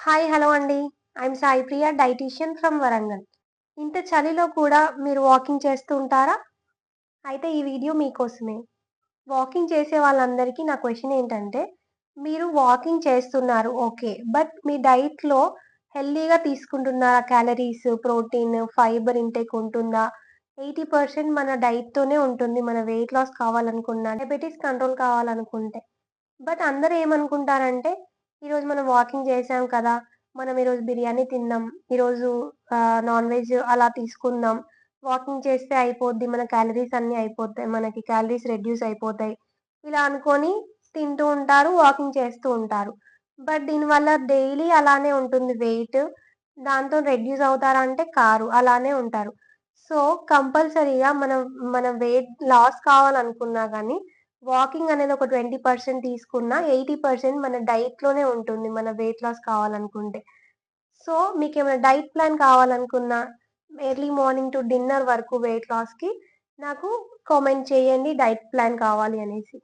Hi hello అండి. I'm Sai Priya dietician from Warangal. ఇంత చలిలో కూడా మీరు వాకింగ్ చేస్తూ ఉంటారా? అయితే ఈ వీడియో మీకోసమే. వాకింగ్ చేసే వాళ్ళందరికీ నా క్వెషన్ ఏంటంటే, మీరు వాకింగ్ చేస్తున్నారు ఓకే. బట్ మీ డైట్‌లో హెల్తీగా తీసుకుంటున్నారా? క్యాలరీస్, ప్రోటీన్, ఫైబర్ ఇంటేక్ ఉంటుందా? 80% మన డైట్‌తోనే ఉంటుంది. మన వెయిట్ లాస్ కావాలనుకున్నా, డయాబెటిస్ కంట్రోల్ కావాలనుకుంటే. బట్ అందరూ ఏమనుకుంటారంటే, ఈరోజు మనం వాకింగ్ చేసాం కదా! మనం ఈరోజు బిర్యానీ తిందాం. ఈరోజు నాన్ వెజ్ అలా తీసుకుందాం. వాకింగ్ చేస్తే అయిపోద్ది. మన క్యాలరీస్ అన్నీ అయిపోతాయి. మనకి క్యాలరీస్ రెడ్యూస్ అయిపోతాయి. ఇలా అనుకోని తింటూ ఉంటారు. వాకింగ్ చేస్తూ ఉంటారు. బట్ దీనివల్ల డైలీ అలానే ఉంటుంది వెయిట్. దాంతో రెడ్యూస్ అవుతారా అంటే కారు. అలానే ఉంటారు. సో, కంపల్సరీగా మనం వెయిట్ లాస్ కావాలనుకున్నా గానీ వాకింగ్ అనేది ఒక 20% తీసుకున్నా 80% మన డైట్‌లోనే ఉంటుంది. మన వెయిట్ లాస్ కావాలనుకుంటే. సో, మీకేమైనా డైట్ ప్లాన్ కావాలనుకున్నా, ఎర్లీ మార్నింగ్ టు డిన్నర్ వరకు వెయిట్ లాస్‌కి నాకు కామెంట్ చేయండి డైట్ ప్లాన్ కావాలి అనేసి.